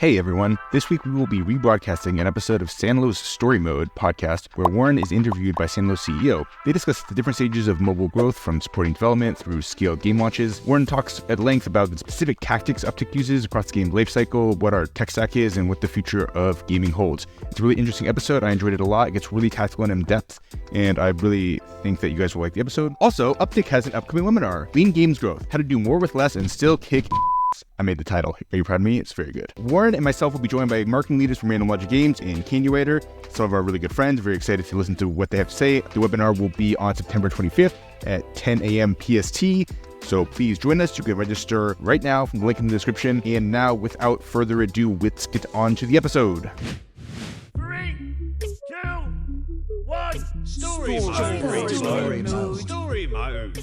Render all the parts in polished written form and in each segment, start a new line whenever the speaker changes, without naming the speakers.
Hey everyone, this week we will be rebroadcasting an episode of Sanlo's Story Mode podcast where Warren is interviewed by Sanlo's CEO. They discuss the different stages of mobile growth from supporting development through scaled game launches. Warren talks at length about the specific tactics Upptic uses across the game lifecycle, what our tech stack is, and what the future of gaming holds. It's a really interesting episode. I enjoyed it a lot. It gets really tactical and in-depth, and I really think that you guys will like the episode. Also, Upptic has an upcoming webinar, Lean Games Growth, How to Do More with Less and Still Kick I made the title. Are you proud of me? It's very good. Warren and myself will be joined by marketing leaders from Random Logic Games and Caliujnaia, some of our really good friends. Very excited to listen to what they have to say. The webinar will be on September 25th at 10 a.m. PST. So please join us. You can register right now from the link in the description. And now, without further ado, let's get on to the episode.
3, 2, 1. Story mode.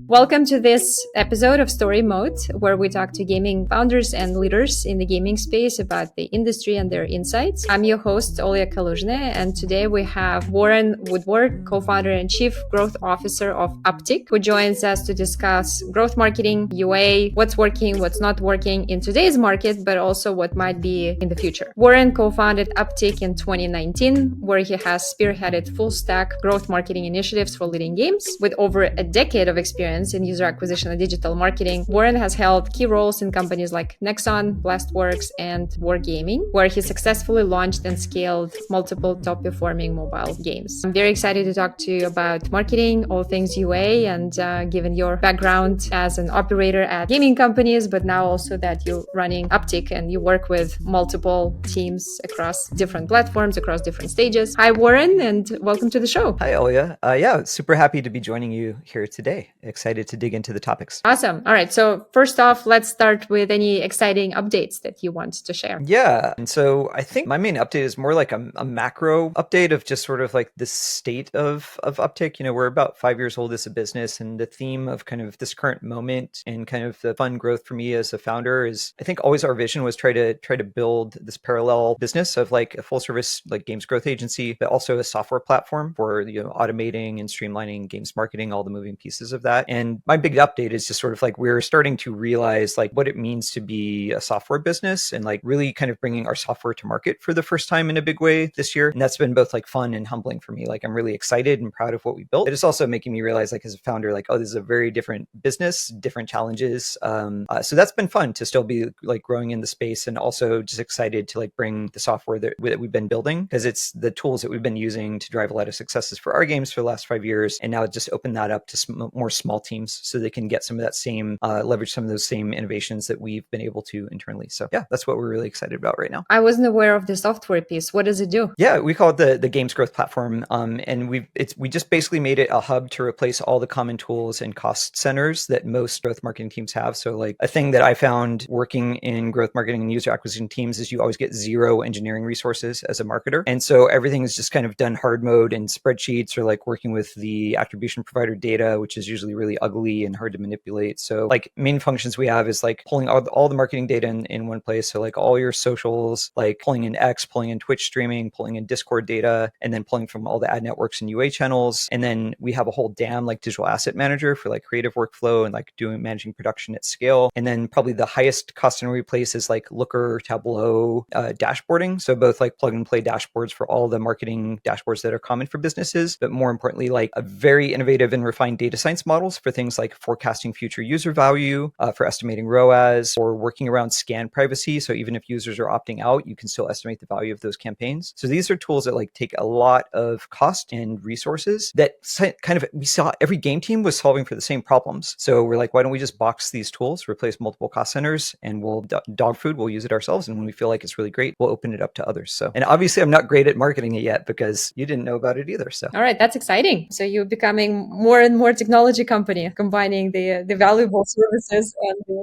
Welcome to this episode of Story Mode, where we talk to gaming founders and leaders in the gaming space about the industry and their insights. I'm your host, Olya, Caliujnaia, and today we have Warren Woodward, co-founder and chief growth officer of Upptic, who joins us to discuss growth marketing, UA, what's working, what's not working in today's market, but also what might be in the future. Warren co-founded Upptic in 2019, where he has spearheaded full-stack growth marketing initiatives for leading games. With over a decade of experience in user acquisition and digital marketing, Warren has held key roles in companies like Nexon, Blastworks, and Wargaming, where he successfully launched and scaled multiple top-performing mobile games. I'm very excited to talk to you about marketing, all things UA, and given your background as an operator at gaming companies, but now also that you're running Upptic and you work with multiple teams across different platforms, across different stages. Hi, Warren, and welcome to the show.
Hi, Olya. Super happy to be joining you here today. Excited to dig into the topics.
Awesome. All right. So first off, let's start with any exciting updates that you want to share.
Yeah. And so I think my main update is more like a macro update of just sort of like the state of Upptic. You know, we're about 5 years old as a business, and the theme of kind of this current moment and kind of the fun growth for me as a founder is, I think always our vision was try to build this parallel business of like a full service like games growth agency, but also a software platform for, you know, automating and streamlining games marketing, all the moving pieces of that. And my big update is just sort of like we're starting to realize like what it means to be a software business and like really kind of bringing our software to market for the first time in a big way this year. And that's been both like fun and humbling for me. Like I'm really excited and proud of what we built. But it's also making me realize like as a founder, like, oh, this is a very different business, different challenges. So that's been fun to still be like growing in the space, and also just excited to like bring the software that we've been building, because it's the tools that we've been using to drive a lot of successes for our games for the last 5 years. And now just open that up to more small teams so they can get some of that same, leverage some of those same innovations that we've been able to internally. So yeah, that's what we're really excited about right now.
I wasn't aware of the software piece. What does it do?
Yeah, we call it the Games Growth Platform. And we just basically made it a hub to replace all the common tools and cost centers that most growth marketing teams have. So like a thing that I found working in growth marketing and user acquisition teams is you always get zero engineering resources as a marketer. And so everything is just kind of done hard mode in spreadsheets, or like working with the attribution provider data, which is usually really ugly and hard to manipulate. So like main functions we have is like pulling all the marketing data in one place. So like all your socials, like pulling in X, pulling in Twitch streaming, pulling in Discord data, and then pulling from all the ad networks and UA channels. And then we have a whole DAM, like digital asset manager, for like creative workflow and like managing production at scale. And then probably the highest cost and replace is like Looker, Tableau, dashboarding. So both like plug and play dashboards for all the marketing dashboards that are common for businesses, but more importantly, like a very innovative and refined data science models for things like forecasting future user value, for estimating ROAS, or working around scan privacy. So even if users are opting out, you can still estimate the value of those campaigns. So these are tools that like take a lot of cost and resources that kind of, we saw every game team was solving for the same problems. So we're like, why don't we just box these tools, replace multiple cost centers, and we'll dog food, we'll use it ourselves. And when we feel like it's really great, we'll open it up to others. So, and obviously I'm not great at marketing it yet because you didn't know about it either. So,
all right, that's exciting. So you're becoming more and more technology company, combining the valuable services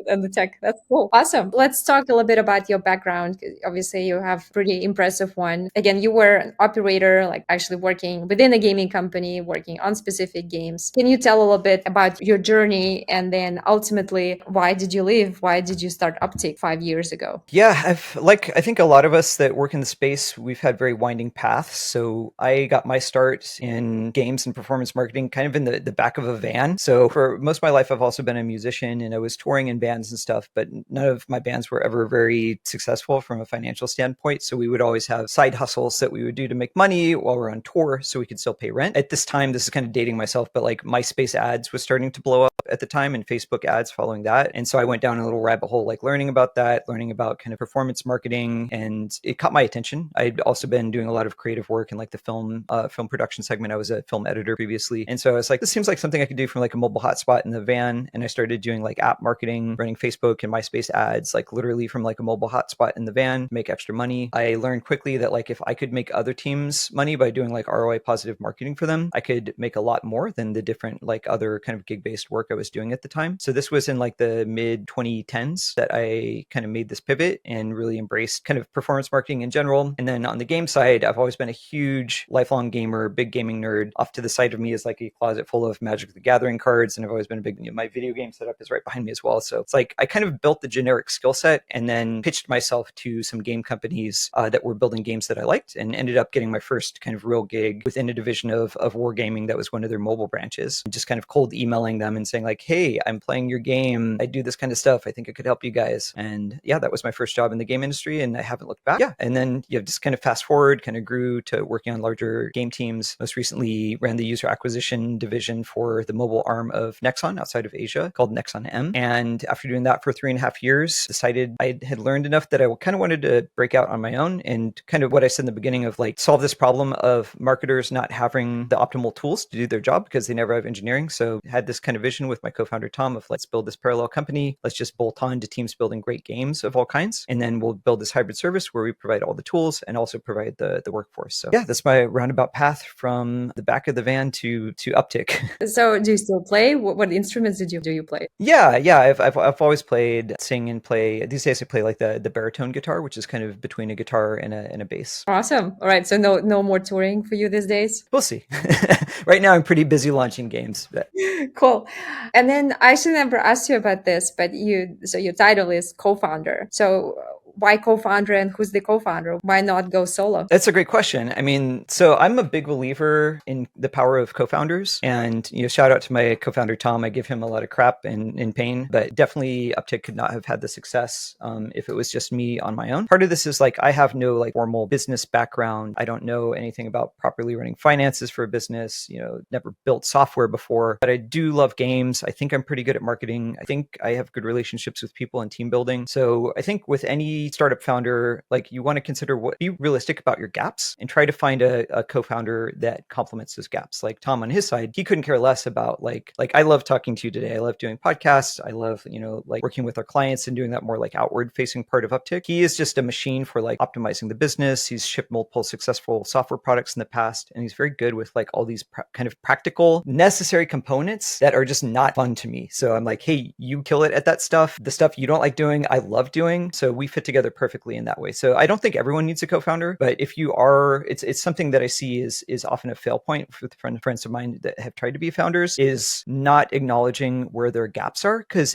and the tech. That's cool. Awesome. Let's talk a little bit about your background. Obviously, you have pretty impressive one. Again, you were an operator, like actually working within a gaming company, working on specific games. Can you tell a little bit about your journey, and then ultimately, why did you leave? Why did you start Upptic 5 years ago?
Yeah, I think a lot of us that work in the space, we've had very winding paths. So I got my start in games and performance marketing kind of in the back of a van. So So for most of my life, I've also been a musician and I was touring in bands and stuff, but none of my bands were ever very successful from a financial standpoint. So we would always have side hustles that we would do to make money while we're on tour so we could still pay rent. At this time, this is kind of dating myself, but like MySpace ads was starting to blow up at the time and Facebook ads following that. And so I went down a little rabbit hole, like learning about that, learning about kind of performance marketing, and it caught my attention. I'd also been doing a lot of creative work in like the film production segment. I was a film editor previously. And so I was like, this seems like something I could do from like a mobile hotspot in the van. And I started doing like app marketing, running Facebook and MySpace ads, like literally from like a mobile hotspot in the van, make extra money. I learned quickly that like if I could make other teams money by doing like ROI positive marketing for them, I could make a lot more than the different like other kind of gig-based work I was doing at the time. So this was in like the mid 2010s that I kind of made this pivot and really embraced kind of performance marketing in general. And then on the game side, I've always been a huge lifelong gamer, big gaming nerd. Off to the side of me is like a closet full of Magic the Gathering cards. And I've always been a big, my video game setup is right behind me as well. So it's like I kind of built the generic skill set and then pitched myself to some game companies that were building games that I liked and ended up getting my first kind of real gig within a division of wargaming that was one of their mobile branches. Just kind of cold emailing them and saying like, hey, I'm playing your game. I do this kind of stuff. I think I could help you guys. And yeah, that was my first job in the game industry and I haven't looked back. Yeah. And then just kind of fast forward, kind of grew to working on larger game teams. Most recently ran the user acquisition division for the mobile arm of Nexon outside of Asia called Nexon M. And after doing that for 3.5 years, decided I had learned enough that I kind of wanted to break out on my own and kind of what I said in the beginning of like solve this problem of marketers not having the optimal tools to do their job because they never have engineering. So I had this kind of vision with my co-founder Tom of let's build this parallel company. Let's just bolt on to teams building great games of all kinds. And then we'll build this hybrid service where we provide all the tools and also provide the workforce. So yeah, that's my roundabout path from the back of the van to Upptic.
So do you still play? What instruments do you play?
Yeah. I've always played, sing and play. These days I play like the baritone guitar, which is kind of between a guitar and a bass.
Awesome. All right. So no more touring for you these days?
We'll see. Right now I'm pretty busy launching games. But...
Cool. And then I should never ask you about this, but your title is co-founder. So why co-founder and who's the co-founder? Why not go solo?
That's a great question. I mean, so I'm a big believer in the power of co-founders and, shout out to my co-founder, Tom. I give him a lot of crap and pain, but definitely Upptic could not have had the success if it was just me on my own. Part of this is like, I have no like formal business background. I don't know anything about properly running finances for a business, never built software before, but I do love games. I think I'm pretty good at marketing. I think I have good relationships with people and team building. So I think with any startup founder, like you want to consider be realistic about your gaps and try to find a co-founder that complements those gaps. Like Tom on his side, he couldn't care less about like I love talking to you today. I love doing podcasts. I love, like working with our clients and doing that more like outward facing part of Upptic. He is just a machine for like optimizing the business. He's shipped multiple successful software products in the past. And he's very good with like all these kind of practical, necessary components that are just not fun to me. So I'm like, hey, you kill it at that stuff. The stuff you don't like doing, I love doing. So we fit together perfectly in that way. So I don't think everyone needs a co-founder, but if you are, it's something that I see is often a fail point with friends of mine that have tried to be founders is not acknowledging where their gaps are. Cause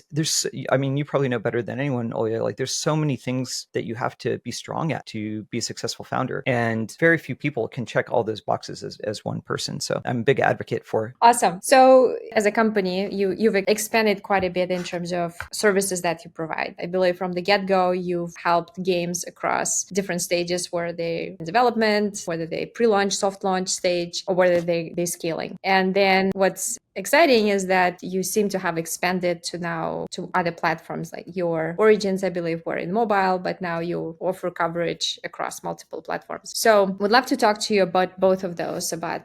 you probably know better than anyone, Olya, like there's so many things that you have to be strong at to be a successful founder. And very few people can check all those boxes as one person. So I'm a big advocate for.
Awesome. So as a company, you've expanded quite a bit in terms of services that you provide. I believe from the get-go, you've helped games across different stages, where they in development, whether they pre-launch, soft launch stage, or whether they scaling. And then what's exciting is that you seem to have expanded to other platforms, like your origins, I believe, were in mobile, but now you offer coverage across multiple platforms. So would love to talk to you about both of those, about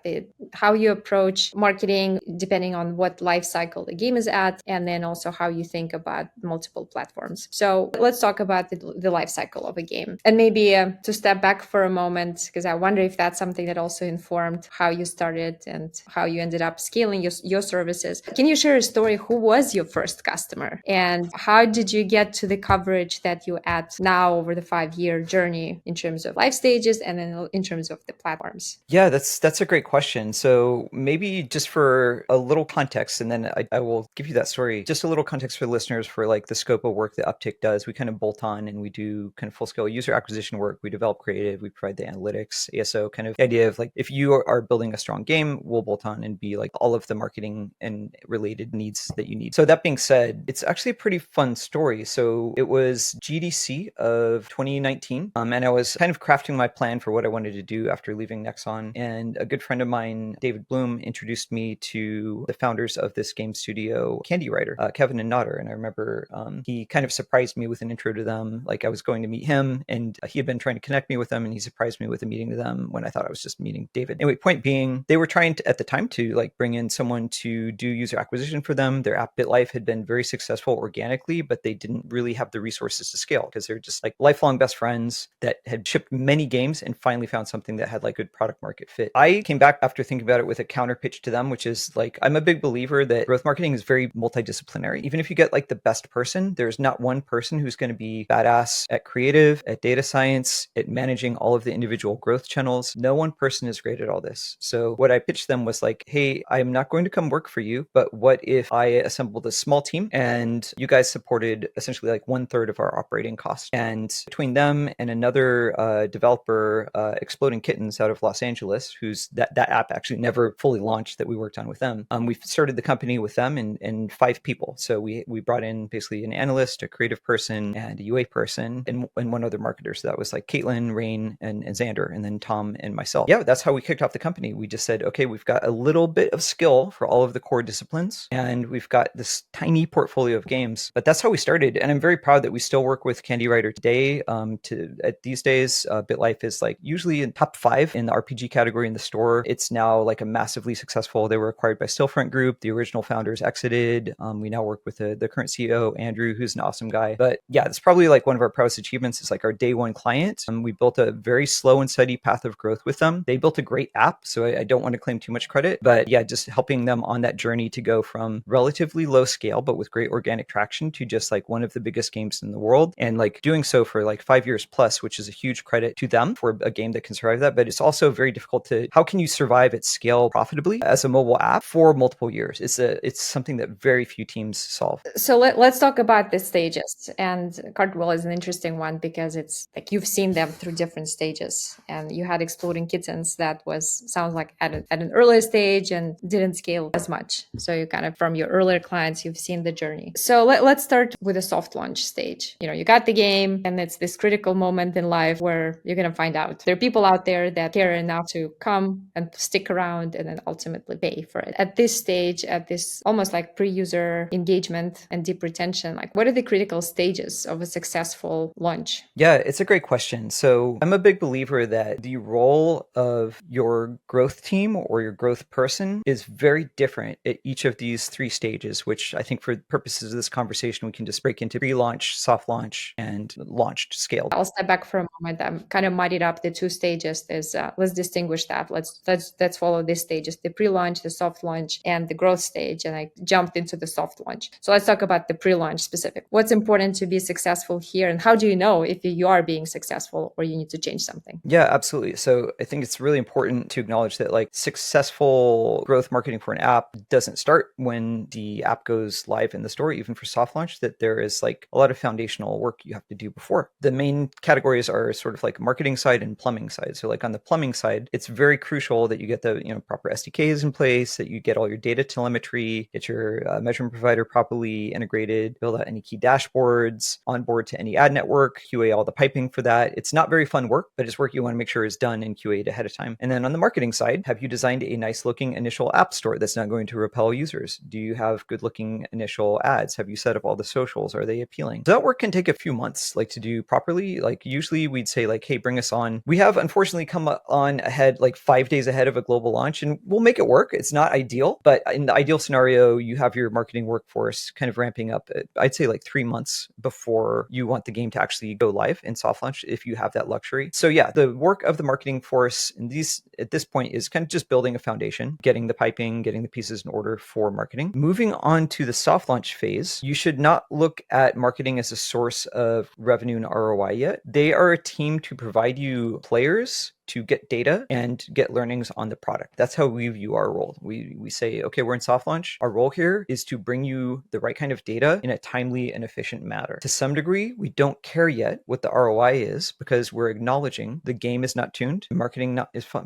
how you approach marketing depending on what life cycle the game is at, and then also how you think about multiple platforms. So let's talk about the life cycle of a game. And maybe to step back for a moment, because I wonder if that's something that also informed how you started and how you ended up scaling your services. Can you share a story? Who was your first customer and how did you get to the coverage that you're at now over the 5-year journey in terms of life stages and then in terms of the platforms?
Yeah, that's a great question. So maybe just for a little context, and then I will give you that story, just a little context for listeners for like the scope of work that Upptic does. We kind of bolt on and we do do kind of full scale user acquisition work. We develop creative, we provide the analytics, ASO, kind of idea of like, if you are building a strong game, we'll bolt on and be like all of the marketing and related needs that you need. So that being said, it's actually a pretty fun story. So it was GDC of 2019. And I was kind of crafting my plan for what I wanted to do after leaving Nexon. And a good friend of mine, David Bloom, introduced me to the founders of this game studio, Candy Writer, Kevin and Nodder. And I remember he kind of surprised me with an intro to them. Like I was going to meet him and he had been trying to connect me with them, and he surprised me with a meeting to them when I thought I was just meeting David. Anyway, point being, they were trying to, at the time, to like bring in someone to do user acquisition for them. Their app BitLife had been very successful organically, but they didn't really have the resources to scale because they're just like lifelong best friends that had shipped many games and finally found something that had like good product market fit. I came back after thinking about it with a counter pitch to them, which is like, I'm a big believer that growth marketing is very multidisciplinary. Even if you get like the best person, there's not one person who's going to be badass at creative, at data science, at managing all of the individual growth channels. No one person is great at all this. So what I pitched them was like, hey, I'm not going to come work for you, but what if I assembled a small team and you guys supported essentially like 1/3 of our operating costs? And between them and another developer, Exploding Kittens out of Los Angeles, who's that app actually never fully launched that we worked on with them. We started the company with them and 5 people. So we brought in basically an analyst, a creative person, and a UA person, and one other marketer. So that was like Caitlin, Rain, and Xander, and then Tom and myself. Yeah, that's how we kicked off the company. We just said, okay, we've got a little bit of skill for all of the core disciplines, and we've got this tiny portfolio of games. But that's how we started. And I'm very proud that we still work with Candy Writer today. At these days, BitLife is like usually in top 5 in the RPG category in the store. It's now like a massively successful. They were acquired by Stillfront Group. The original founders exited. We now work with the current CEO, Andrew, who's an awesome guy. But yeah, that's probably like one of our proudest achievements is like our day one client. We built a very slow and steady path of growth with them. They built a great app, so I don't want to claim too much credit, but yeah, just helping them on that journey to go from relatively low scale, but with great organic traction to just like one of the biggest games in the world. And like doing so for like 5 years plus, which is a huge credit to them for a game that can survive that. But it's also very difficult to, how can you survive at scale profitably as a mobile app for multiple years? It's something that very few teams solve.
So let's talk about the stages. And Cartwheel is an interesting one because it's like you've seen them through different stages. And you had Exploding Kittens that sounds like at an earlier stage and didn't scale as much. So you kind of, from your earlier clients, you've seen the journey. So let's start with a soft launch stage. You got the game, and it's this critical moment in life where you're going to find out there are people out there that care enough to come and stick around and then ultimately pay for it. At this stage, at this almost like pre-user engagement and deep retention, like what are the critical stages of a successful launch?
Yeah, it's a great question. So I'm a big believer that the role of your growth team or your growth person is very different at each of these 3 stages, which I think for purposes of this conversation, we can just break into pre-launch, soft launch, and launched scaled.
I'll step back for a moment. I'm kind of muddied up the 2 stages. Let's distinguish that. Let's follow these stages: the pre-launch, the soft launch, and the growth stage. And I jumped into the soft launch. So let's talk about the pre-launch specific. What's important to be successful here, and how do you know if you are being successful or you need to change something?
Yeah, absolutely. So I think it's really important to acknowledge that like successful growth marketing for an app doesn't start when the app goes live in the store, even for soft launch, that there is like a lot of foundational work you have to do before. The main categories are sort of like marketing side and plumbing side. So like on the plumbing side, it's very crucial that you get the proper SDKs in place, that you get all your data telemetry, get your measurement provider properly integrated, build out any key dashboards, onboard to any ad network, QA all the piping for that. It's not very fun work, but it's work you want to make sure is done and QA'd ahead of time. And then on the marketing side, have you designed a nice looking initial app store that's not going to repel users? Do you have good looking initial ads? Have you set up all the socials? Are they appealing? So that work can take a few months, like to do properly. Like usually we'd say like, hey, bring us on. We have unfortunately come on ahead, like 5 days ahead of a global launch, and we'll make it work. It's not ideal, but in the ideal scenario, you have your marketing workforce kind of ramping up, I'd say like 3 months before you want the game to actually go live in soft launch, if you have that luxury. So yeah, the work of the marketing force at this point is kind of just building a foundation, getting the piping, getting the pieces in order for marketing. Moving on to the soft launch phase, you should not look at marketing as a source of revenue and ROI yet. They are a team to provide you players to get data and get learnings on the product. That's how we view our role. We say, okay, we're in soft launch. Our role here is to bring you the right kind of data in a timely and efficient manner. To some degree, we don't care yet what the ROI is because we're acknowledging the game is not tuned, the marketing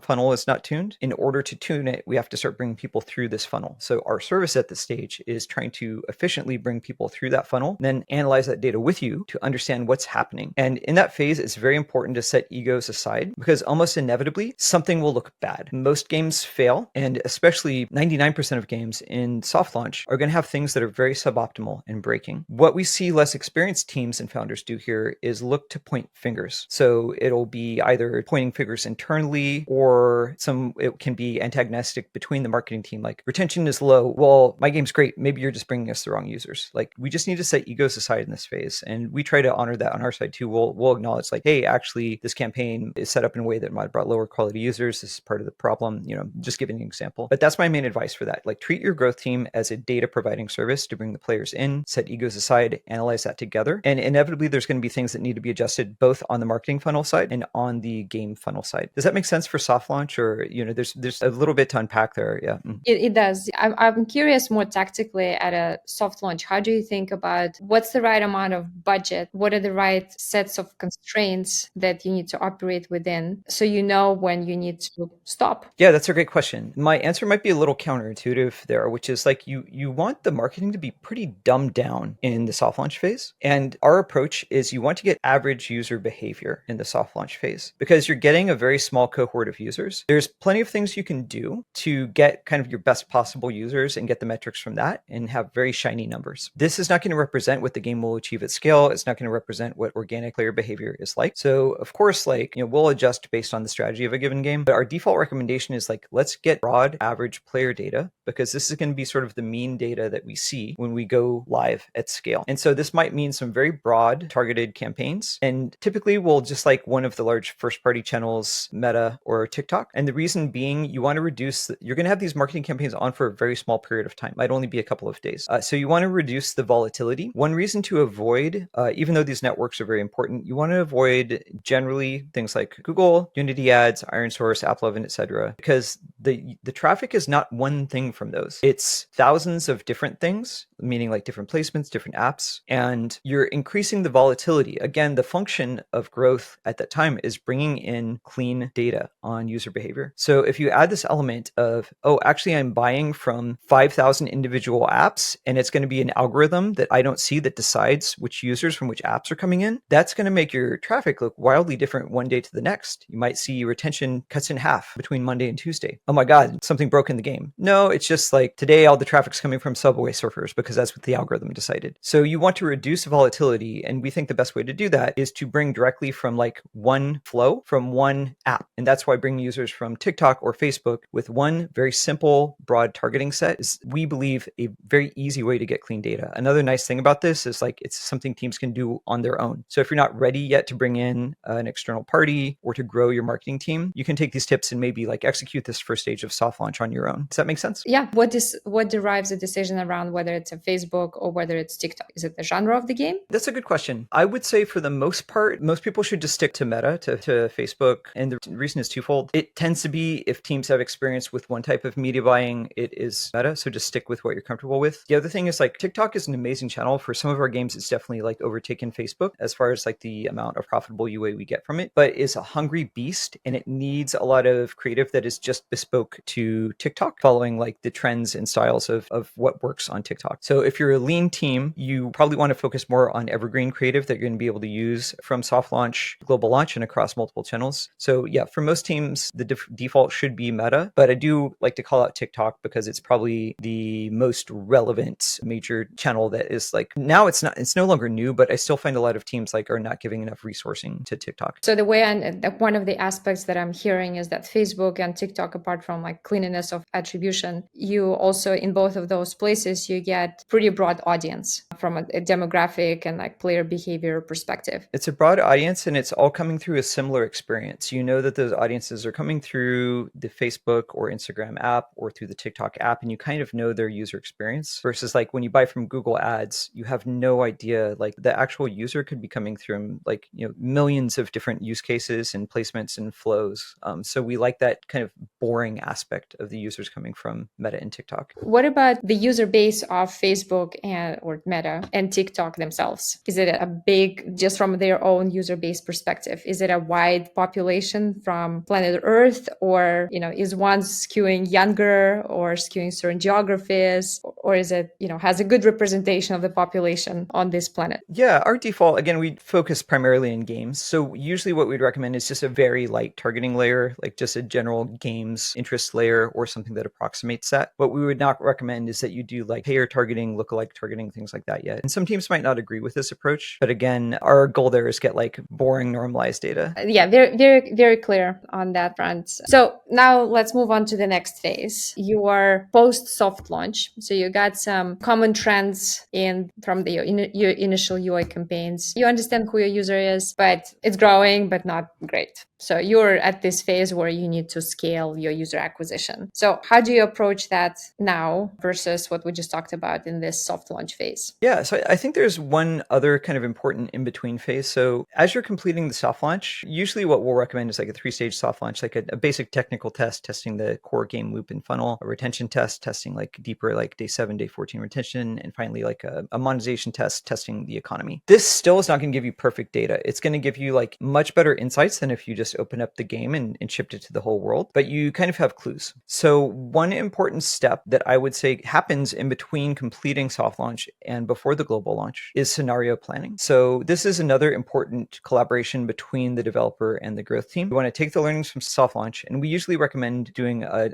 funnel is not tuned. In order to tune it, we have to start bringing people through this funnel. So our service at this stage is trying to efficiently bring people through that funnel, then analyze that data with you to understand what's happening. And in that phase, it's very important to set egos aside because almost inevitably something will look bad. Most games fail, and especially 99% of games in soft launch are going to have things that are very suboptimal and breaking. What we see less experienced teams and founders do here is look to point fingers. So it'll be either pointing fingers internally or it can be antagonistic between the marketing team. Like, retention is low. Well, my game's great. Maybe you're just bringing us the wrong users. Like, we just need to set egos aside in this phase. And we try to honor that on our side too. We'll acknowledge like, hey, actually this campaign is set up in a way that might have brought lower quality users. This is part of the problem, just giving an example. But that's my main advice for that. Like, treat your growth team as a data providing service to bring the players in, set egos aside, analyze that together. And inevitably there's going to be things that need to be adjusted both on the marketing funnel side and on the game funnel side. Does that make sense for soft launch? Or, there's a little bit to unpack there. Yeah.
It does. I'm curious more tactically at a soft launch. How do you think about what's the right amount of budget? What are the right sets of constraints that you need to operate within so you know when you need to stop?
Yeah, that's a great question. My answer might be a little counterintuitive there, which is like you want the marketing to be pretty dumbed down in the soft launch phase. And our approach is you want to get average user behavior in the soft launch phase because you're getting a very small cohort of users. There's plenty of things you can do to get kind of your best possible users and get the metrics from that and have very shiny numbers. This is not going to represent what the game will achieve at scale. It's not going to represent what organic player behavior is like. So of course, we'll adjust based on the strategy of a given game, but our default recommendation is let's get broad average player data because this is going to be sort of the mean data that we see when we go live at scale. And so this might mean some very broad targeted campaigns. And typically we'll just like one of the large first party channels, Meta or TikTok. And the reason being you want to reduce, you're going to have these marketing campaigns on for a very small period of time, might only be a couple of days. So you want to reduce the volatility. One reason to avoid, even though these networks are very important, you want to avoid generally things like Google, Unity ads, Iron Source, AppLovin, etc., because the traffic is not one thing from those. It's thousands of different things, meaning like different placements, different apps, and you're increasing the volatility. Again, the function of growth at that time is bringing in clean data on user behavior. So if you add this element of, actually I'm buying from 5,000 individual apps and it's going to be an algorithm that I don't see that decides which users from which apps are coming in, that's going to make your traffic look wildly different one day to the next. You might see retention cuts in half between Monday and Tuesday. Oh my God, something broke in the game. No, it's just like today all the traffic's coming from Subway Surfers because that's what the algorithm decided. So you want to reduce volatility, and we think the best way to do that is to bring directly from like one flow from one app. And that's why bringing users from TikTok or Facebook with one very simple broad targeting set is, we believe, a very easy way to get clean data. Another nice thing about this is like it's something teams can do on their own. So if you're not ready yet to bring in an external party or to grow your marketing team, you can take these tips and maybe like execute this first stage of soft launch on your own. Does that make sense?
Yeah. What derives a decision around whether it's a Facebook or whether it's TikTok? Is it the genre of the game?
That's a good question. I would say for the most part, most people should just stick to Meta, to Facebook. And the reason is twofold. It tends to be if teams have experience with one type of media buying, it is Meta. So just stick with what you're comfortable with. The other thing is like TikTok is an amazing channel. For some of our games, it's definitely like overtaken Facebook as far as like the amount of profitable UA we get from it, but it's a hungry beast and it needs a lot of creative that is just bespoke to TikTok, following like the trends and styles of what works on TikTok. So if you're a lean team, you probably want to focus more on evergreen creative that you're going to be able to use from soft launch, global launch, and across multiple channels. So yeah, for most teams, the default should be Meta, but I do like to call out TikTok because it's probably the most relevant major channel that is like, now it's no longer new, but I still find a lot of teams like are not giving enough resourcing to TikTok.
So the way one of the aspects that I'm hearing is that Facebook and TikTok, apart from like cleanliness of attribution, you also in both of those places, you get pretty broad audience from a demographic and like player behavior perspective.
It's a broad audience and it's all coming through a similar experience. You know that those audiences are coming through the Facebook or Instagram app or through the TikTok app, and you kind of know their user experience versus like when you buy from Google ads, you have no idea, like the actual user could be coming through like, millions of different use cases and placements experience and flows. So we like that kind of boring aspect of the users coming from Meta and TikTok.
What about the user base of Facebook or Meta and TikTok themselves? Is it a big, just from their own user base perspective, is it a wide population from planet Earth, or, is one skewing younger or skewing certain geographies, or is it, has a good representation of the population on this planet?
Yeah, our default, again, we focus primarily in games. So usually what we'd recommend is just a very light targeting layer, like just a general games interest layer or something that approximates that. What we would not recommend is that you do like payer targeting, lookalike targeting, things like that yet. And some teams might not agree with this approach. But again, our goal there is get like boring normalized data.
Yeah, very, very, very clear on that front. So now let's move on to the next phase. You are post soft launch. So you got some common trends from your initial UI campaigns. You understand who your user is, but it's growing, but not great. So you're at this phase where you need to scale your user acquisition. So how do you approach that now versus what we just talked about in this soft launch phase?
Yeah, so I think there's one other kind of important in-between phase. So as you're completing the soft launch, usually what we'll recommend is like a 3-stage soft launch, like a basic technical test, testing the core game loop and funnel, a retention test, testing like deeper, like day 7, day 14 retention, and finally like a monetization test, testing the economy. This still is not going to give you perfect data. It's going to give you like much better insights than if you just open up the game and shipped it to the whole world, but you kind of have clues. So one important step that I would say happens in between completing soft launch and before the global launch is scenario planning. So this is another important collaboration between the developer and the growth team. We want to take the learnings from soft launch, and we usually recommend doing a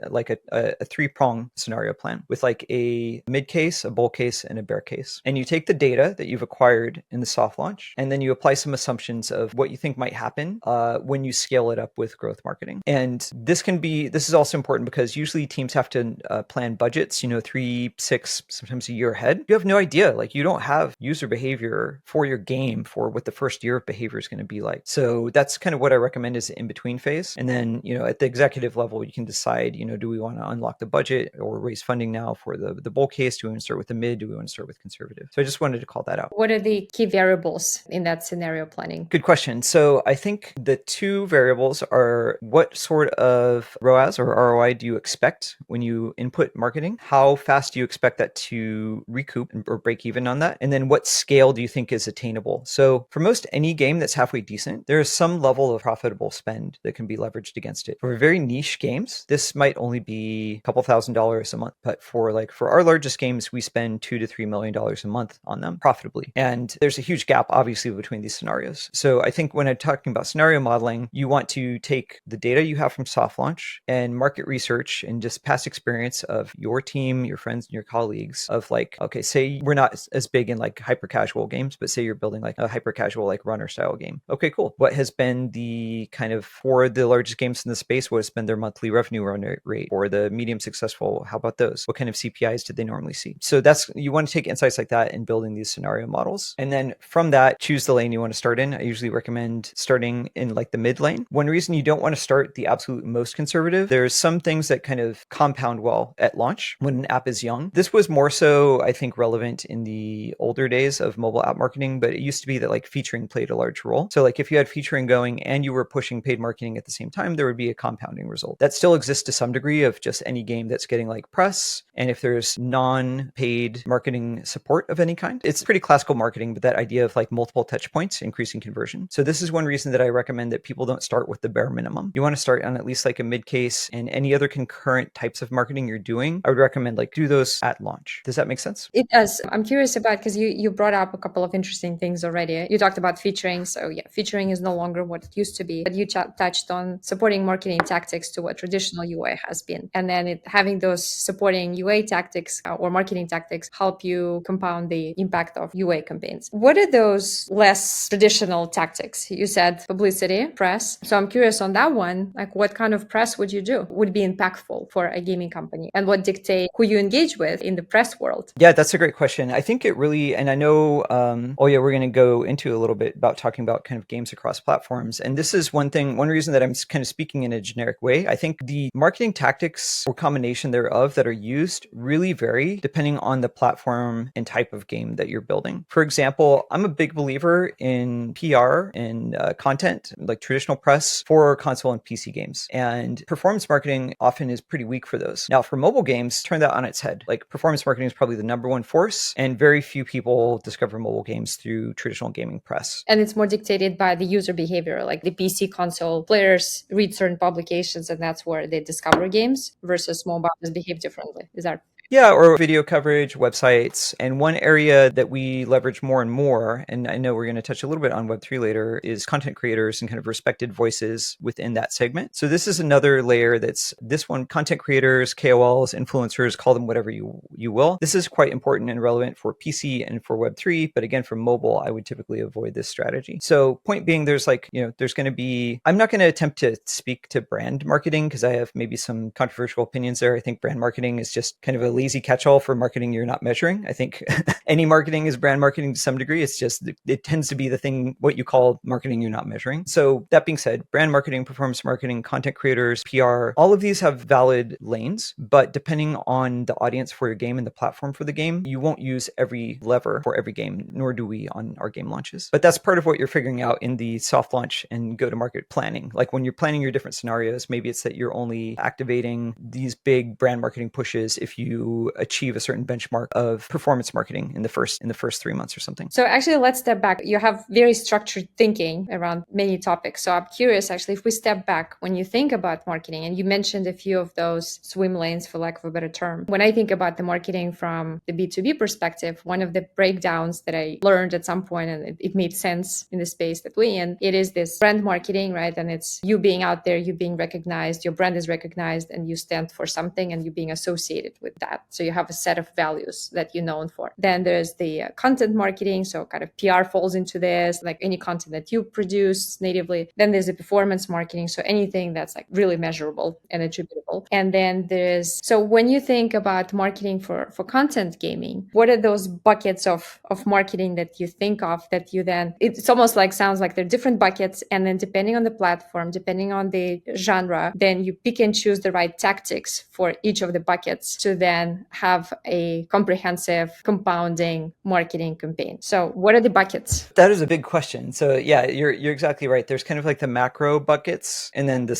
3-prong scenario plan with like a mid case, a bull case, and a bear case. And you take the data that you've acquired in the soft launch, and then you apply some assumptions of what you think might happen when you scale it up with growth marketing. And this is also important because usually teams have to plan budgets, 3, 6, sometimes a year ahead. You have no idea, like you don't have user behavior for your game for what the first year of behavior is going to be like. So that's kind of what I recommend is the in-between phase. And then, at the executive level, you can decide, do we want to unlock the budget or raise funding now for the bull case? Do we want to start with the mid? Do we want to start with conservative? So I just wanted to call that out.
What are the key variables in that scenario planning?
Good question. So I think the two variables are what sort of ROAS or ROI do you expect when you input marketing? How fast do you expect that to recoup or break even on that? And then what scale do you think is attainable? So for most any game that's halfway decent, there is some level of profitable spend that can be leveraged against it. For very niche games, this might only be a couple $1,000s a month. But for our largest games, we spend $2 to $3 million a month on them profitably. And there's a huge gap, obviously, between these scenarios. So I think when I'm talking about scenario modeling, you want to take the data you have from soft launch and market research and just past experience of your team, your friends, and your colleagues of like, okay, say we're not as big in like hyper casual games, but say you're building like a hyper casual like runner style game. Okay, cool. What has been the kind of, for the largest games in the space, what has been their monthly revenue run rate? Or the medium successful, how about those? What kind of CPIs did they normally see? So you want to take insights like that in building these scenario models. And then from that, choose the lane you want to start in. I usually recommend starting in like the mid lane. One reason you don't want to start the absolute most conservative, there's some things that kind of compound well at launch when an app is young. This was more so, I think, relevant in the older days of mobile app marketing, but it used to be that like featuring played a large role. So like if you had featuring going and you were pushing paid marketing at the same time, there would be a compounding result. That still exists to some degree of just any game that's getting like press. And if there's non-paid marketing support of any kind, it's pretty classical marketing, but that idea of like multiple touch points, increasing conversion. So this is one reason that I recommend that people don't start with the bare minimum. You want to start on at least like a mid case, and any other concurrent types of marketing you're doing, I would recommend like do those at launch. Does that make sense?
It does. I'm curious about, because you brought up a couple of interesting things already. You talked about featuring. So yeah, featuring is no longer what it used to be, but you touched on supporting marketing tactics to what traditional UA has been. And then having those supporting UA tactics or marketing tactics help you compound the impact of UA campaigns. What are those less traditional tactics? You said publicity, press. So I'm curious on that one, like what kind of press would you do? Would be impactful for a gaming company, and what dictate who you engage with in the press world?
Yeah, that's a great question. I think it really, and I know, Olya, we're going to go into a little bit about talking about kind of games across platforms. And this is one reason that I'm kind of speaking in a generic way. I think the marketing tactics or combination thereof that are used really vary depending on the platform and type of game that you're building. For example, I'm a big believer in PR and content, like traditional traditional press for console and PC games. And performance marketing often is pretty weak for those. Now, for mobile games, turn that on its head. Like performance marketing is probably the number one force, and very few people discover mobile games through traditional gaming press.
And it's more dictated by the user behavior. Like the PC console players read certain publications, and that's where they discover games, versus mobile behave differently. Is that?
Yeah, or video coverage, websites. And one area that we leverage more and more, and I know we're going to touch a little bit on Web3 later, is content creators and kind of respected voices within that segment. So this is another layer that's this one, content creators, KOLs, influencers, call them whatever you will. This is quite important and relevant for PC and for Web3. But again, for mobile, I would typically avoid this strategy. So point being, there's there's going to be, I'm not going to attempt to speak to brand marketing because I have maybe some controversial opinions there. I think brand marketing is just kind of a lazy catch-all for marketing you're not measuring. I think any marketing is brand marketing to some degree. It's just, it tends to be the thing, what you call marketing you're not measuring. So that being said, brand marketing, performance marketing, content creators, PR, all of these have valid lanes, but depending on the audience for your game and the platform for the game, you won't use every lever for every game, nor do we on our game launches. But that's part of what you're figuring out in the soft launch and go-to-market planning. Like when you're planning your different scenarios, maybe it's that you're only activating these big brand marketing pushes if you achieve a certain benchmark of performance marketing in the first 3 months or something.
So actually, let's step back. You have very structured thinking around many topics. So I'm curious, actually, if we step back, when you think about marketing, and you mentioned a few of those swim lanes, for lack of a better term. When I think about the marketing from the B2B perspective, one of the breakdowns that I learned at some point, and it made sense in the space that we're in, it is this brand marketing, right? And it's you being out there, you being recognized, your brand is recognized, and you stand for something, and you being associated with that. So you have a set of values that you're known for. Then there's the content marketing. So kind of PR falls into this, like any content that you produce natively. Then there's the performance marketing. So anything that's like really measurable and attributable. And then so when you think about marketing for content gaming, what are those buckets of marketing that you think of that you then, it's almost like sounds like they're different buckets. And then depending on the platform, depending on the genre, then you pick and choose the right tactics for each of the buckets to then have a comprehensive compounding marketing campaign. So what are the buckets?
That is a big question. So yeah, you're exactly right. There's kind of like the macro buckets and then the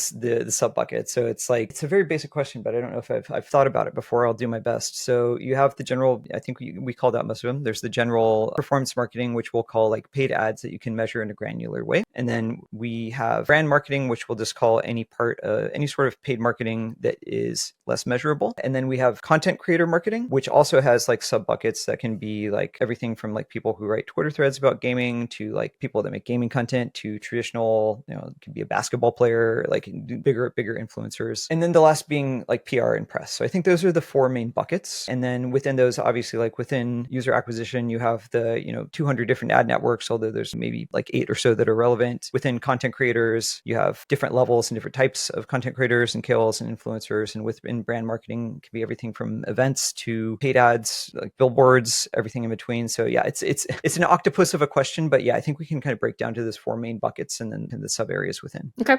sub buckets. So it's a very basic question, but I don't know if I've thought about it before. I'll do my best. So you have the general, I think we called out most of them. There's the general performance marketing, which we'll call like paid ads that you can measure in a granular way. And then we have brand marketing, which we'll just call any sort of paid marketing that is less measurable. And then we have content creator marketing, which also has like sub buckets that can be like everything from like people who write Twitter threads about gaming to like people that make gaming content to traditional, it could be a basketball player, like bigger influencers. And then the last being like PR and press. So I think those are the four main buckets. And then within those, obviously, like within user acquisition, you have the, 200 different ad networks, although there's maybe like 8 or so that are relevant. Within content creators, you have different levels and different types of content creators and KOLs and influencers. And within brand marketing, it can be everything from events to paid ads, like billboards, everything in between. So yeah, it's an octopus of a question, but yeah, I think we can kind of break down to those 4 main buckets and then the sub areas within.
Okay.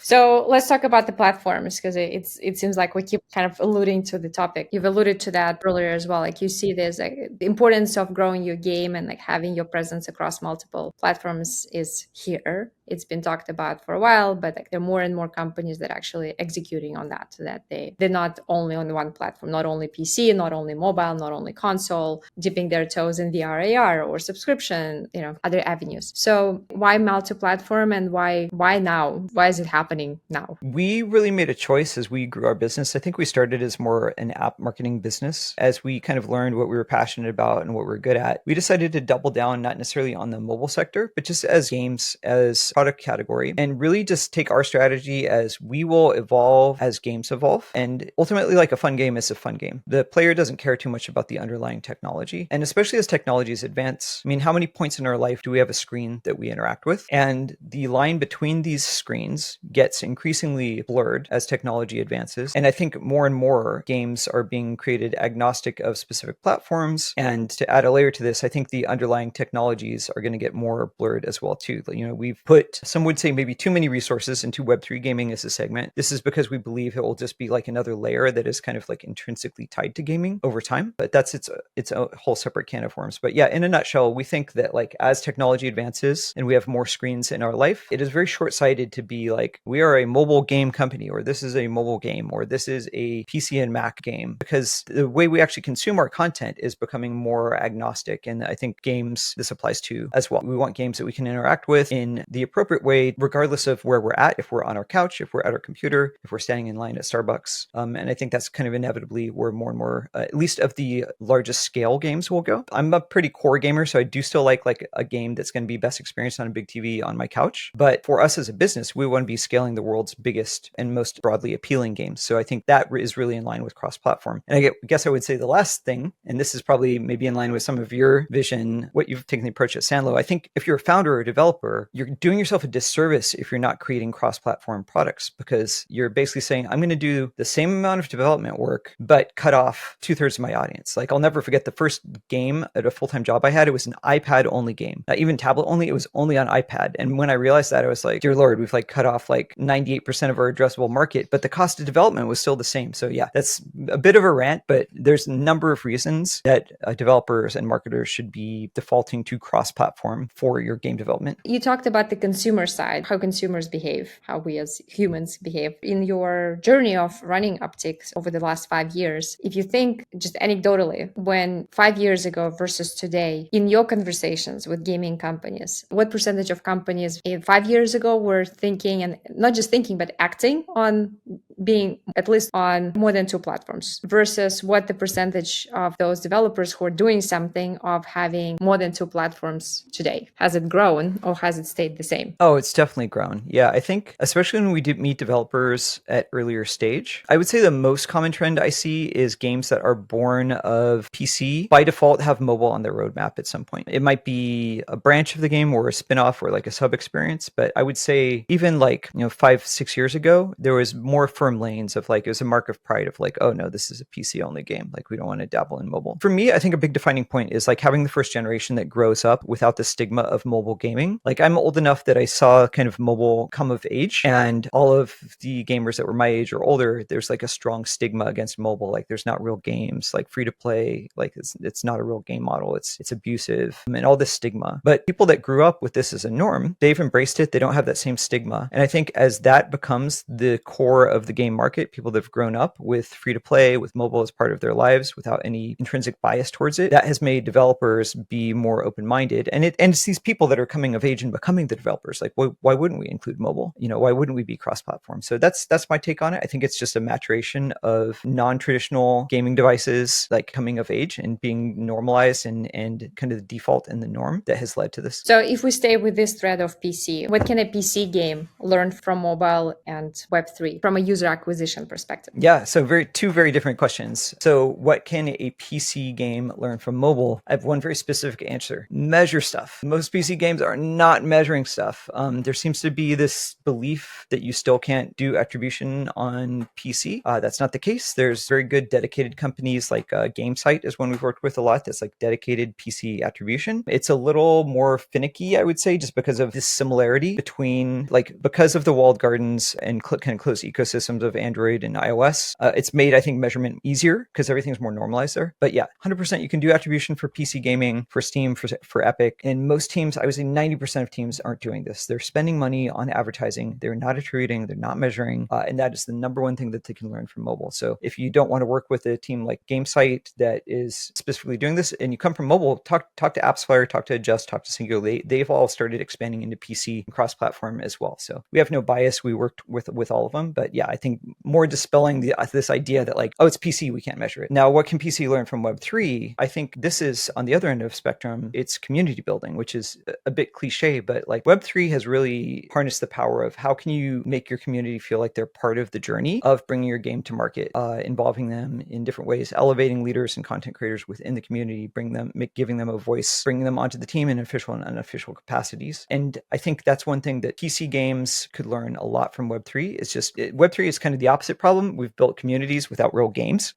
So let's talk about the platforms, because it seems like we keep kind of alluding to the topic. You've alluded to that earlier as well. Like you see this, like the importance of growing your game and like having your presence across multiple platforms is here. It's been talked about for a while, but like there are more and more companies that are actually executing on that, so that they're not only on one platform, not only PC, not only mobile, not only console, dipping their toes in VR, AR or subscription, other avenues. So why multi-platform and why now? Why is it happening now?
We really made a choice as we grew our business. I think we started as more an app marketing business. As we kind of learned what we were passionate about and what we we're good at, we decided to double down, not necessarily on the mobile sector, but just as games, as product category, and really just take our strategy as we will evolve as games evolve. And ultimately, like a fun game is a fun game. The player doesn't care too much about the underlying technology. And especially as technologies advance, I mean, how many points in our life do we have a screen that we interact with? And the line between these screens gets increasingly blurred as technology advances. And I think more and more games are being created agnostic of specific platforms. And to add a layer to this, I think the underlying technologies are going to get more blurred as well too. We've put put, some would say maybe too many resources into Web3 gaming as a segment. This is because we believe it will just be like another layer that is kind of like intrinsically tied to gaming over time. But that's its a whole separate can of worms. But yeah, in a nutshell, we think that like as technology advances and we have more screens in our life, it is very short-sighted to be like, we are a mobile game company, or this is a mobile game, or this is a PC and Mac game, because the way we actually consume our content is becoming more agnostic. And I think games, this applies to as well. We want games that we can interact with in the appropriate way, regardless of where we're at, if we're on our couch, if we're at our computer, if we're standing in line at Starbucks. And I think that's kind of inevitably where more and more, at least of the largest scale games will go. I'm a pretty core gamer, so I do still like a game that's going to be best experienced on a big TV on my couch. But for us as a business, we want to be scaling the world's biggest and most broadly appealing games. So I think that is really in line with cross-platform. And I guess I would say the last thing, and this is probably maybe in line with some of your vision, what you've taken the approach at Sanlo. I think if you're a founder or a developer, you're doing yourself a disservice if you're not creating cross-platform products, because you're basically saying, I'm going to do the same amount of development work, but cut off 2/3 of my audience. Like, I'll never forget the first game at a full-time job I had. It was an iPad only game, not even tablet only. It was only on iPad. And when I realized that, I was like, dear Lord, we've like cut off like 98% of our addressable market, but the cost of development was still the same. So yeah, that's a bit of a rant, but there's a number of reasons that developers and marketers should be defaulting to cross-platform for your game development.
You talked about the consumer side, how consumers behave, how we as humans behave. In your journey of running Upptic over the last 5 years, if you think just anecdotally, when 5 years ago versus today, in your conversations with gaming companies, what percentage of companies 5 years ago were thinking, and not just thinking, but acting on being at least on more than 2 platforms, versus what the percentage of those developers who are doing something of having more than 2 platforms today? Has it grown or has it stayed the same?
Oh, it's definitely grown. Yeah, I think especially when we do meet developers at earlier stage, I would say the most common trend I see is games that are born of PC by default have mobile on their roadmap at some point. It might be a branch of the game or a spin-off or like a sub experience, but I would say even like, 5-6 years ago, there was more firm lanes of like, it was a mark of pride of like, oh no, this is a PC only game. Like, we don't want to dabble in mobile. For me, I think a big defining point is like having the first generation that grows up without the stigma of mobile gaming. Like, I'm old enough that I saw kind of mobile come of age, and all of the gamers that were my age or older, there's like a strong stigma against mobile. Like, there's not real games, like free to play, like it's not a real game model. It's abusive, and all this stigma. But people that grew up with this as a norm, they've embraced it. They don't have that same stigma. And I think as that becomes the core of the game market, people that have grown up with free to play, with mobile as part of their lives without any intrinsic bias towards it, that has made developers be more open-minded. And it's these people that are coming of age and becoming the developers. Like, why wouldn't we include mobile? Why wouldn't we be cross-platform? So that's my take on it. I think it's just a maturation of non-traditional gaming devices like coming of age and being normalized and kind of the default and the norm that has led to this.
So if we stay with this thread of PC, what can a PC game learn from mobile and Web3 from a user acquisition perspective?
Yeah, so two very different questions. So what can a PC game learn from mobile? I have one very specific answer. Measure stuff. Most PC games are not measuring stuff. There seems to be this belief that you still can't do attribution on PC. That's not the case. There's very good dedicated companies like GameSite is one we've worked with a lot that's like dedicated PC attribution. It's a little more finicky, I would say, just because of this similarity between because of the walled gardens and kind of closed ecosystems of Android and iOS. It's made, I think, measurement easier because everything's more normalized there. But yeah, 100% you can do attribution for PC gaming, for Steam, for Epic. And most teams, I would say 90% of teams aren't doing this. They're spending money on advertising. They're not attributing. They're not measuring. And that is the number one thing that they can learn from mobile. So if you don't want to work with a team like GameSite that is specifically doing this and you come from mobile, talk to AppsFlyer, talk to Adjust, talk to Singular. They've all started expanding into PC and cross-platform as well. So we have no bias. We worked with all of them. But yeah, I think more dispelling this idea that like, oh, it's PC, we can't measure it. Now, what can PC learn from Web3? I think this is on the other end of the spectrum. It's community building, which is a bit cliche, but like Web3 has really harnessed the power of how can you make your community feel like they're part of the journey of bringing your game to market, involving them in different ways, elevating leaders and content creators within the community, giving them a voice, bringing them onto the team in official and unofficial capacities. And I think that's one thing that PC games could learn a lot from Web3. It's just Web3 industry, it's kind of the opposite problem. We've built communities without real games.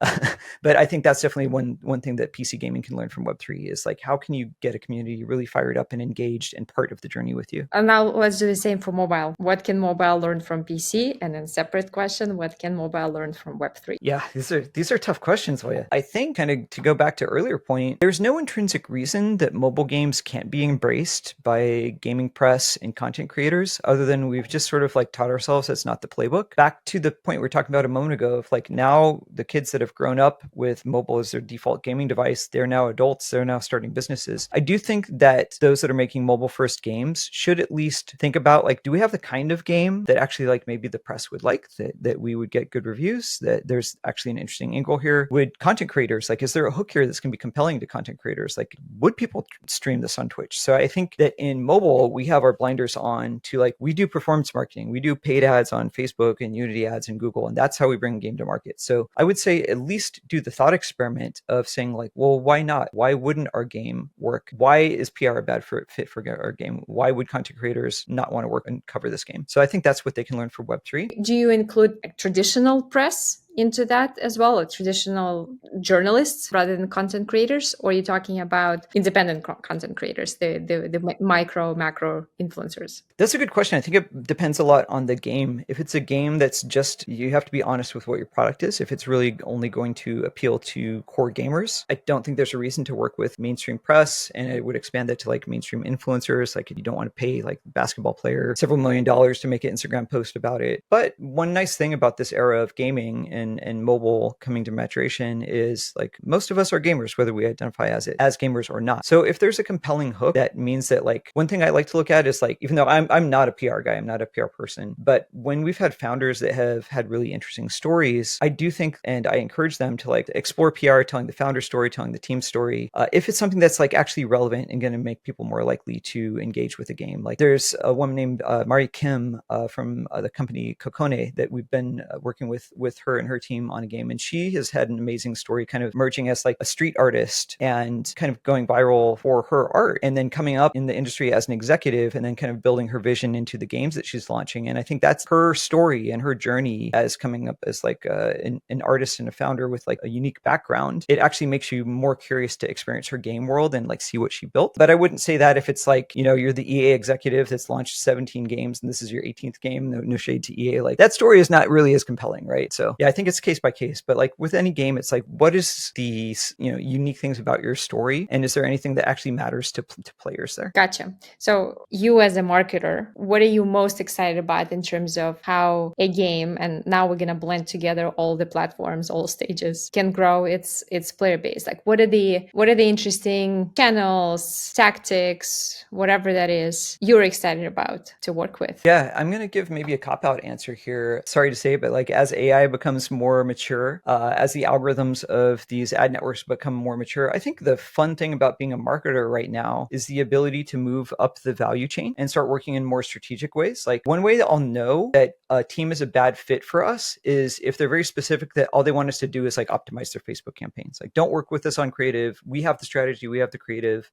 But I think that's definitely one thing that PC gaming can learn from Web3 is like, how can you get a community really fired up and engaged and part of the journey with you?
And now let's do the same for mobile. What can mobile learn from PC? And then separate question, what can mobile learn from Web3?
Yeah, these are tough questions, Olya. I think kind of to go back to earlier point, there's no intrinsic reason that mobile games can't be embraced by gaming press and content creators, other than we've just sort of like taught ourselves that's not the playbook. Back to the point we were talking about a moment ago of like now the kids that have grown up with mobile as their default gaming device, they're now adults, they're now starting businesses. I do think that those that are making mobile first games should at least think about like, do we have the kind of game that actually like maybe the press would like, that we would get good reviews, that there's actually an interesting angle here? Would content creators, like, is there a hook here that's going to be compelling to content creators? Like, would people stream this on Twitch? So I think that in mobile, we have our blinders on to like, we do performance marketing, we do paid ads on Facebook and Unity ads and Google, and that's how we bring a game to market. So I would say at least do the thought experiment of saying like, well, why not? Why wouldn't our game work? Why is PR a bad fit for our game? Why would content creators not want to work and cover this game? So I think that's what they can learn from Web3.
Do you include traditional press into that as well, or traditional journalists rather than content creators? Or are you talking about independent content creators, the micro, macro influencers?
That's a good question. I think it depends a lot on the game. If it's a game that's just, you have to be honest with what your product is. If it's really only going to appeal to core gamers, I don't think there's a reason to work with mainstream press, and I would expand that to like mainstream influencers. Like, you don't want to pay like a basketball player several $1 million to make an Instagram post about it. But one nice thing about this era of gaming and mobile coming to maturation is like, most of us are gamers, whether we identify as gamers or not. So if there's a compelling hook, that means that like, one thing I like to look at is like, even though I'm not a PR guy, I'm not a PR person, but when we've had founders that have had really interesting stories, I do think, and I encourage them to like explore PR, telling the founder story, telling the team story, if it's something that's like actually relevant and going to make people more likely to engage with the game. Like, there's a woman named Mari Kim from the company Kokone that we've been working with her and her team on a game, and she has had an amazing story, kind of emerging as like a street artist and kind of going viral for her art, and then coming up in the industry as an executive, and then kind of building her vision into the games that she's launching. And I think that's her story and her journey as coming up as like an artist and a founder with like a unique background. It actually makes you more curious to experience her game world and like see what she built. But I wouldn't say that if it's like, you know, you're the EA executive that's launched 17 games and this is your 18th game, no shade to EA, like that story is not really as compelling, right? So yeah, I think it's case by case, but like with any game, it's like, what is the, you know, unique things about your story? And is there anything that actually matters to players there?
Gotcha. So you as a marketer, what are you most excited about in terms of how a game, and now we're going to blend together all the platforms, all stages, can grow its player base? Like, what are the interesting channels, tactics, whatever that is, you're excited about to work with?
Yeah, I'm going to give maybe a cop-out answer here. Sorry to say, but like as AI becomes more mature, as the algorithms of these ad networks become more mature, I think the fun thing about being a marketer right now is the ability to move up the value chain and start working in more strategic ways. Like, one way that I'll know that a team is a bad fit for us is if they're very specific that all they want us to do is like optimize their Facebook campaigns. Like, don't work with us on creative. We have the strategy, we have the creative.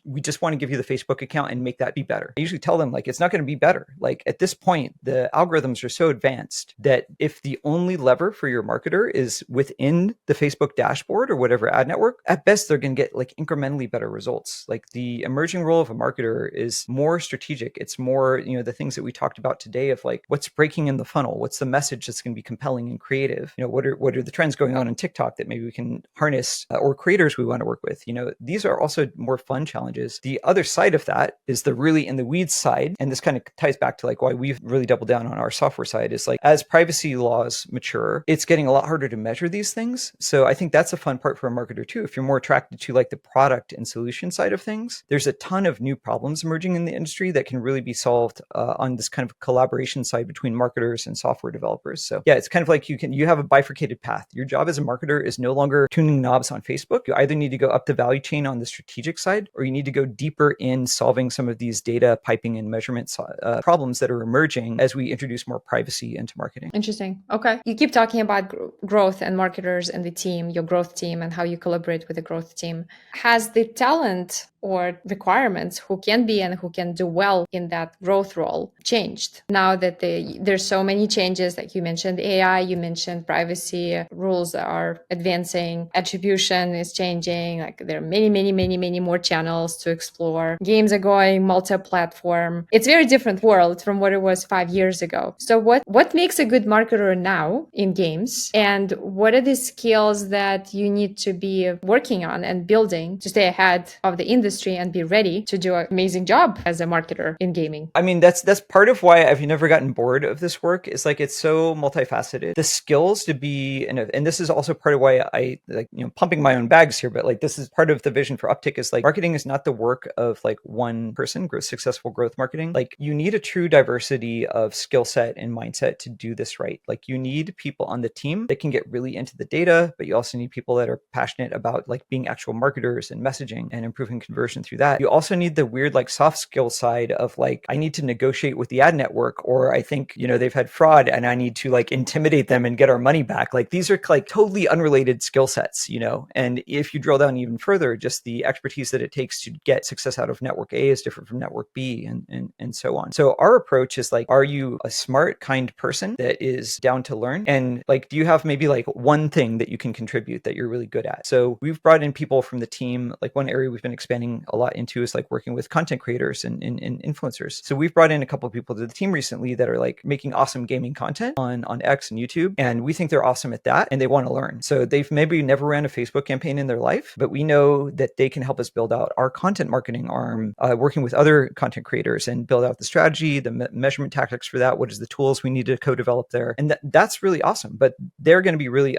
We just want to give you the Facebook account and make that be better. I usually tell them like, it's not going to be better. Like, at this point, the algorithms are so advanced that if the only lever for your marketer is within the Facebook dashboard or whatever ad network, at best they're going to get like incrementally better results. Like, the emerging role of a marketer is more strategic. It's more, you know, the things that we talked about today of like, what's breaking in the funnel? What's the message that's going to be compelling and creative? You know, what are the trends going on TikTok that maybe we can harness, or creators we want to work with? You know, these are also more fun challenges. The other side of that is the really in the weeds side. And this kind of ties back to like why we've really doubled down on our software side is like, as privacy laws mature, it's getting a lot harder to measure these things. So I think that's a fun part for a marketer too. If you're more attracted to like the product and solution side of things, there's a ton of new problems emerging in the industry that can really be solved on this kind of collaboration side between marketers and software developers. So yeah, it's kind of like you have a bifurcated path. Your job as a marketer is no longer tuning knobs on Facebook. You either need to go up the value chain on the strategic side, or you need to go deeper in solving some of these data piping and measurement problems that are emerging as we introduce more privacy into marketing.
Interesting. Okay. You keep talking about growth and marketers and the team, your growth team, and how you collaborate with the growth team. Has the talent or requirements, who can be and who can do well in that growth role, changed. Now that there's so many changes, like you mentioned AI, you mentioned privacy, rules are advancing, attribution is changing, like there are many more channels to explore. Games are going multi-platform. It's a very different world from what it was 5 years ago. So what makes a good marketer now in games? And what are the skills that you need to be working on and building to stay ahead of the industry and be ready to do an amazing job as a marketer in gaming?
I mean, that's part of why I've never gotten bored of this work. Is like it's so multifaceted. The skills to be, and this is also part of why I like, pumping my own bags here, but like this is part of the vision for Upptic is like marketing is not the work of like one person, successful growth marketing. Like you need a true diversity of skill set and mindset to do this right. Like you need people on the team that can get really into the data, but you also need people that are passionate about like being actual marketers and messaging and improving conversion through that. You also need the weird like soft skill side of like, I need to negotiate with the ad network, or I think, they've had fraud and I need to like intimidate them and get our money back. Like these are like totally unrelated skill sets, and if you drill down even further, just the expertise that it takes to get success out of network A is different from network B and so on. So our approach is like, are you a smart, kind person that is down to learn? And like, do you have maybe like one thing that you can contribute that you're really good at? So we've brought in people from the team. Like one area we've been expanding a lot into is like working with content creators and influencers. So we've brought in a couple of people to the team recently that are like making awesome gaming content on X and YouTube. And we think they're awesome at that and they want to learn. So they've maybe never ran a Facebook campaign in their life, but we know that they can help us build out our content marketing arm, working with other content creators and build out the strategy, the measurement tactics for that. What is the tools we need to co-develop there? And that's really awesome. But they're going to be really,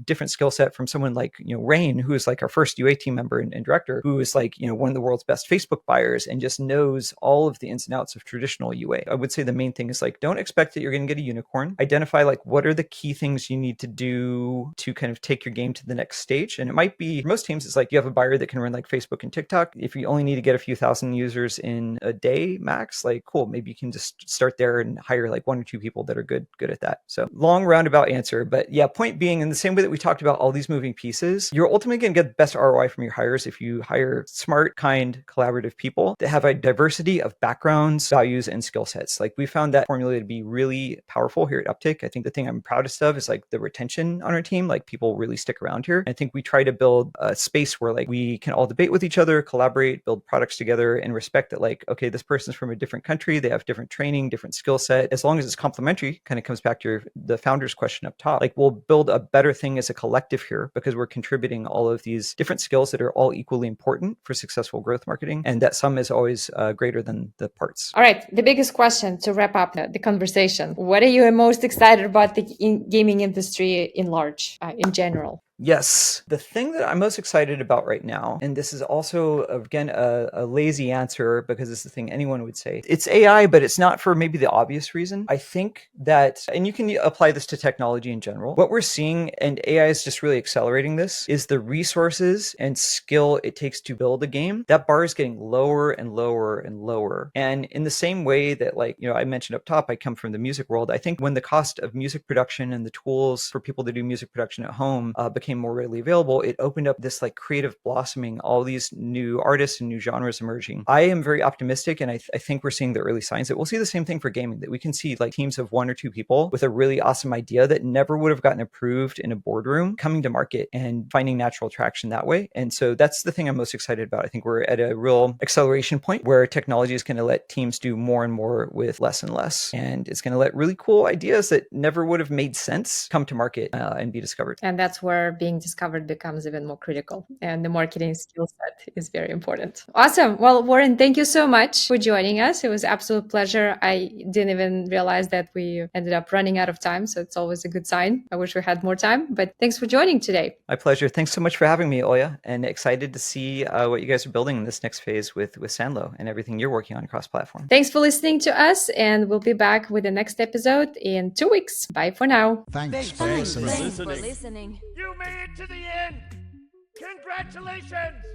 different skill set from someone like, Rain, who is like our first UA team member and director, who is like, one of the world's best Facebook buyers and just knows all of the ins and outs of traditional UA. I would say the main thing is like, don't expect that you're going to get a unicorn. Identify like, what are the key things you need to do to kind of take your game to the next stage? And it might be, for most teams, it's like you have a buyer that can run like Facebook and TikTok. If you only need to get a few thousand users in a day max, like cool, maybe you can just start there and hire like one or two people that are good at that. So long roundabout answer, but yeah, point being, in the same way that we talked about all these moving pieces, you're ultimately going to get the best ROI from your hires if you hire smart, kind, collaborative people that have a diversity of backgrounds, values, and skill sets. Like we found that formula to be really powerful here at Upptic. I think the thing I'm proudest of is like the retention on our team. Like people really stick around here. I think we try to build a space where like we can all debate with each other, collaborate, build products together, and respect that like, okay, this person's from a different country, they have different training, different skill set. As long as it's complementary, kind of comes back to the founder's question up top. Like we'll build a better thing as a collective here because we're contributing all of these different skills that are all equally important for successful growth marketing, and that sum is always greater than the parts.
All right, the biggest question to wrap up the conversation: what are you most excited about the gaming industry in large, in general?
Yes. The thing that I'm most excited about right now, and this is also, again, a lazy answer because it's the thing anyone would say, it's AI, but it's not for maybe the obvious reason. I think that, and you can apply this to technology in general, what we're seeing, and AI is just really accelerating this, is the resources and skill it takes to build a game. That bar is getting lower and lower and lower. And in the same way that, like, I mentioned up top, I come from the music world. I think when the cost of music production and the tools for people to do music production at home became more readily available, it opened up this like creative blossoming, all these new artists and new genres emerging. I am very optimistic, and I think we're seeing the early signs that we'll see the same thing for gaming, that we can see like teams of one or two people with a really awesome idea that never would have gotten approved in a boardroom coming to market and finding natural traction that way. And so that's the thing I'm most excited about. I think we're at a real acceleration point where technology is going to let teams do more and more with less and less. And it's going to let really cool ideas that never would have made sense come to market and be discovered.
And that's where being discovered becomes even more critical. And the marketing skill set is very important. Awesome. Well, Warren, thank you so much for joining us. It was an absolute pleasure. I didn't even realize that we ended up running out of time. So it's always a good sign. I wish we had more time, but thanks for joining today.
My pleasure. Thanks so much for having me, Olya, and excited to see what you guys are building in this next phase with Sanlo and everything you're working on cross-platform.
Thanks for listening to us, and we'll be back with the next episode in 2 weeks. Bye for now.
Thanks for listening.
You made it to the end. Congratulations.